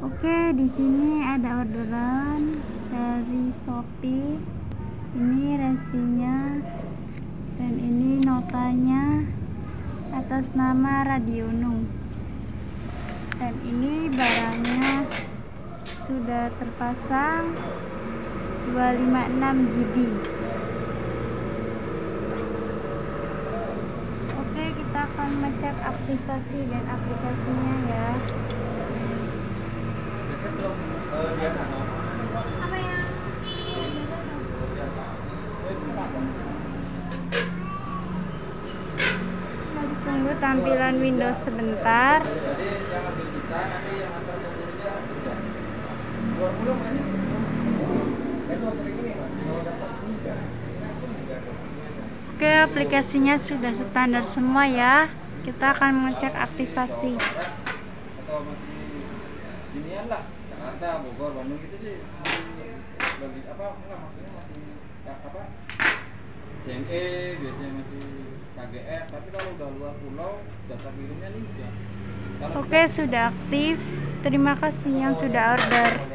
Oke, di sini ada orderan dari Shopee. Ini resinya dan ini notanya atas nama Radiono. Dan ini barangnya sudah terpasang 256 GB. Oke, kita akan ngecek aktivasi dan aplikasinya ya. Apa ya? Tunggu tampilan Windows sebentar. Oke, aplikasinya sudah standar semua ya. Kita akan mengecek aktivasi. Sinian lah, Jakarta, Bogor, Bandung gitu sih masih apa enggak, maksudnya masih apa JNE biasanya masih KGR, tapi kalau udah luar pulau data kirimnya Ninja. Oke, sudah aktif. Terima kasih yang sudah order.